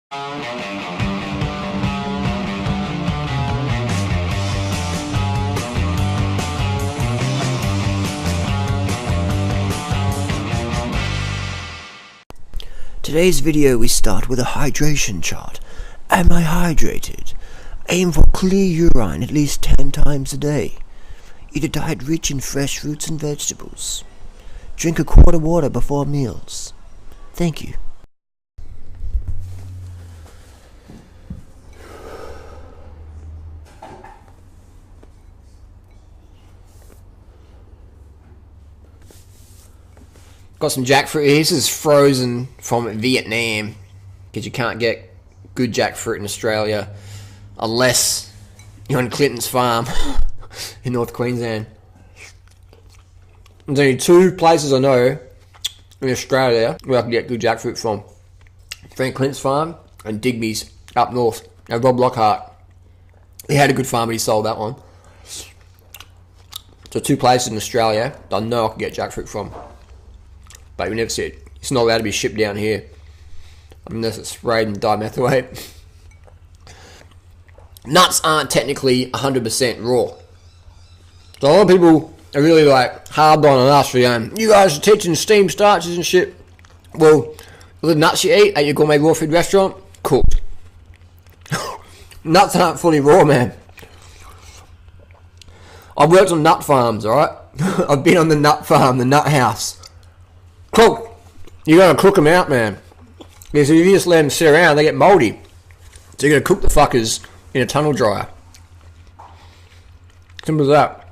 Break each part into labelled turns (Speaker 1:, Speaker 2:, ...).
Speaker 1: Today's video we start with a hydration chart. Am I hydrated? Aim for clear urine at least 10 times a day. Eat a diet rich in fresh fruits and vegetables. Drink a quart of water before meals. Thank you.
Speaker 2: Got some jackfruit here. This is frozen from Vietnam because you can't get good jackfruit in Australia unless you're on Clinton's farm in North Queensland. There's only two places I know in Australia where I can get good jackfruit from. Frank Clinton's farm and Digby's up north. Now Rob Lockhart, he had a good farm but he sold that one. So two places in Australia that I know I can get jackfruit from. But we never see it. It's not allowed to be shipped down here unless it's sprayed in dimethoate. Nuts aren't technically 100% raw. So a lot of people are really like hard on us for going, you guys are teaching steam starches and shit. Well, the nuts you eat at your gourmet raw food restaurant, cooked. Nuts aren't fully raw, man. I've worked on nut farms, alright? I've been on the nut farm, the nut house. Cook. You gotta cook them out, man. Because if you just let them sit around, they get moldy. So you gotta cook the fuckers in a tunnel dryer. Simple as that.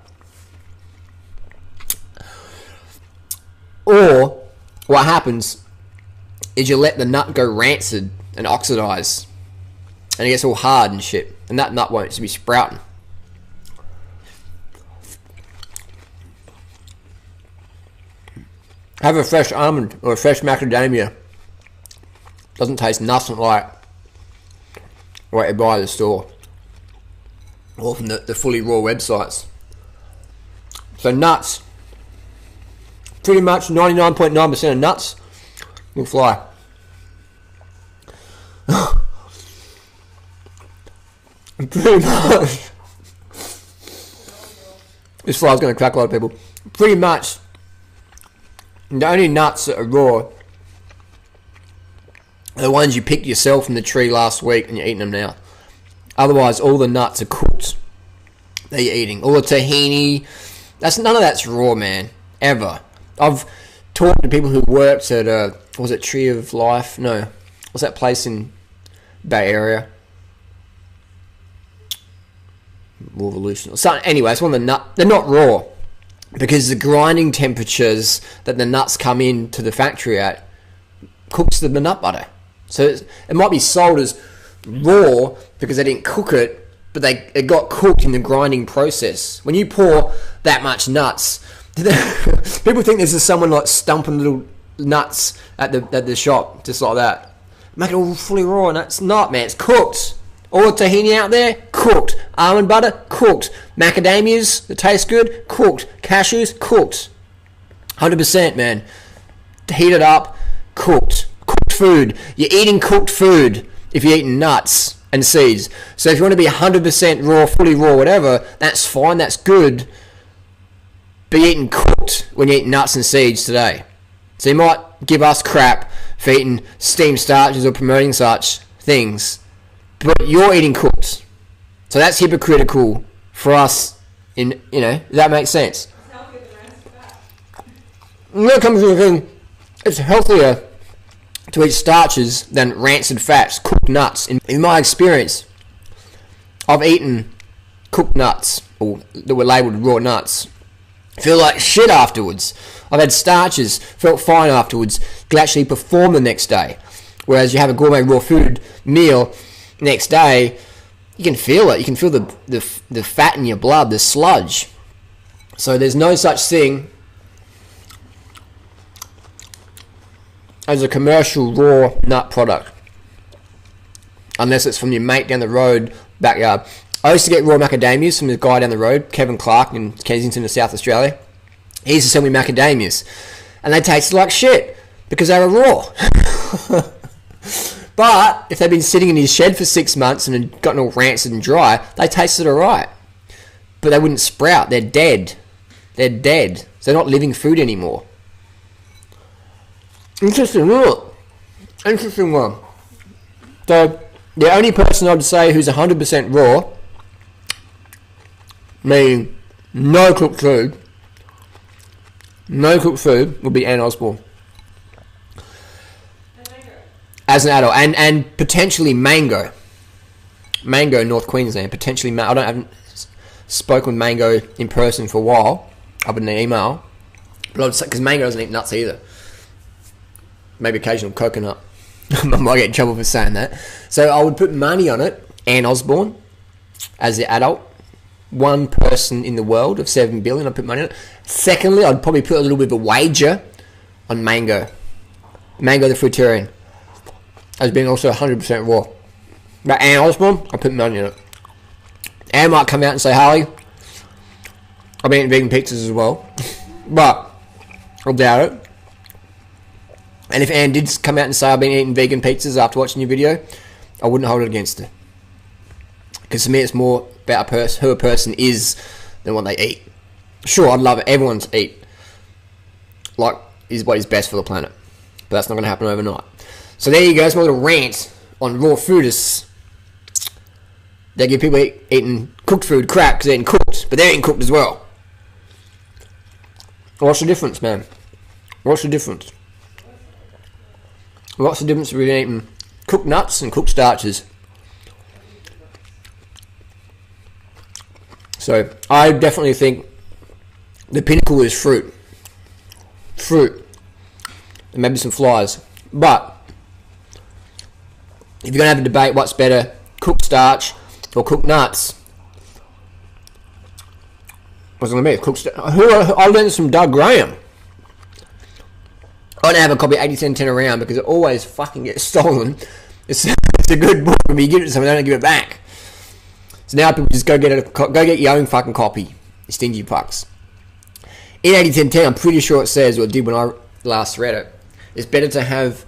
Speaker 2: Or what happens is you let the nut go rancid and oxidize, and it gets all hard and shit, and that nut won't be sprouting. Have a fresh almond or a fresh macadamia. Doesn't taste nothing like what you buy at the store or from the Fullyraw websites. So nuts, pretty much 99.9% of nuts will fly. Pretty much. This fly's going to crack a lot of people. Pretty much. The only nuts that are raw are the ones you picked yourself from the tree last week and you're eating them now. Otherwise, all the nuts are cooked that you're eating. All the tahini, none of that's raw, man. Ever. I've talked to people who worked at, was it Tree of Life? No. What's that place in Bay Area? Revolution. So, anyway, it's one of the nuts. They're not raw. Because the grinding temperatures that the nuts come into the factory at cooks the nut butter. So it might be sold as raw because they didn't cook it, but it got cooked in the grinding process. When you pour that much nuts, people think this is someone like stumping little nuts at the shop, just like that. Make it all fully raw, and it's not, man. It's cooked. All the tahini out there, cooked. Almond butter, cooked. Macadamias that taste good, cooked. Cashews, cooked. 100%, man. Heat it up, cooked. Cooked food. You're eating cooked food if you're eating nuts and seeds. So if you want to be 100% raw, fully raw, whatever, that's fine, that's good. But you're eating cooked when you eat nuts and seeds today. So you might give us crap for eating steam starches or promoting such things. But you're eating cooked. So that's hypocritical for us. Does that make sense? And that comes to the thing, it's healthier to eat starches than rancid fats, cooked nuts. In my experience, I've eaten cooked nuts, or that were labelled raw nuts. Feel like shit afterwards. I've had starches, felt fine afterwards, could actually perform the next day. Whereas you have a gourmet raw food meal next day, you can feel it. You can feel the fat in your blood, the sludge. So there's no such thing as a commercial raw nut product, unless it's from your mate down the road, backyard. I used to get raw macadamias from the guy down the road, Kevin Clark in Kensington, South Australia. He used to sell me macadamias, and they tasted like shit because they were raw. But if they've been sitting in his shed for 6 months and had gotten all rancid and dry, they tasted alright. But they wouldn't sprout. They're dead. They're dead. So they're not living food anymore. Interesting, look. Interesting one. So, the only person I'd say who's 100% raw, meaning no cooked food, would be Anne Osborne. As an adult. And potentially Mango. Mango, North Queensland. Potentially, I haven't spoken with Mango in person for a while, other than an email. But I'd say, because Mango doesn't eat nuts either. Maybe occasional coconut. I might get in trouble for saying that. So I would put money on it. Anne Osborne, as the adult. One person in the world of 7 billion, I'd put money on it. Secondly, I'd probably put a little bit of a wager on Mango. Mango the fruitarian. As being also 100% raw. But Anne Osborne, I'd put money on it. Anne might come out and say, Harley, I've been eating vegan pizzas as well. But I doubt it. And if Anne did come out and say I've been eating vegan pizzas after watching your video, I wouldn't hold it against her. Because to me it's more about who a person is than what they eat. Sure, I'd love it. Everyone to eat like is what is best for the planet. But that's not going to happen overnight. So there you go. It's my little rant on raw foodists. They give people eating cooked food crap because they're eating cooked. But they're eating cooked as well. What's the difference, man? What's the difference? What's the difference between eating cooked nuts and cooked starches? So, I definitely think the pinnacle is fruit. Fruit. And maybe some flies. But, if you're going to have a debate what's better, cooked starch or cooked nuts, what's it going to be? Cooked I learned this from Doug Graham. I don't have a copy of 80-10-10 around because it always fucking gets stolen. It's a good book, but you give it to someone, they don't give it back. So now people just go get your own fucking copy, you stingy fucks. In 80-10-10, I'm pretty sure it says, or it did when I last read it, it's better to have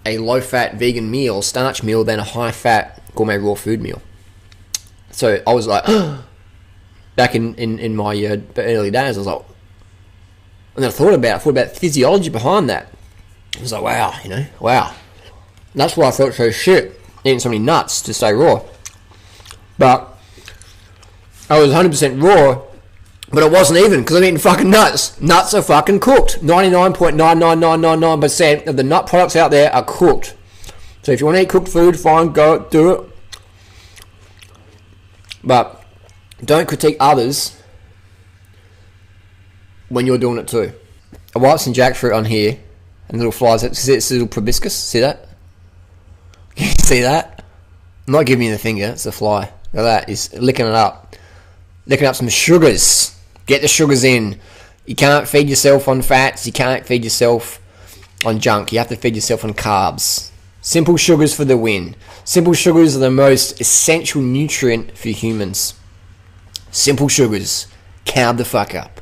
Speaker 2: a low-fat vegan meal, starch meal, than a high-fat gourmet raw food meal. So I was like, back in my early days, I was like, and then I thought about the physiology behind that. I was like, wow. And that's why I felt so shit, eating so many nuts to stay raw. But I was 100% raw, but it wasn't even, because I'm eating fucking nuts. Nuts are fucking cooked. 99.99999% of the nut products out there are cooked. So if you want to eat cooked food, fine, go do it. But don't critique others when you're doing it too. I wiped some jackfruit on here, and little flies. See this little proboscis? See that? Can you see that? I'm not giving you the finger, it's a fly. Look at that, he's licking it up. Licking up some sugars. Get the sugars in. You can't feed yourself on fats, you can't feed yourself on junk. You have to feed yourself on carbs. Simple sugars for the win. Simple sugars are the most essential nutrient for humans. Simple sugars. Carb the fuck up.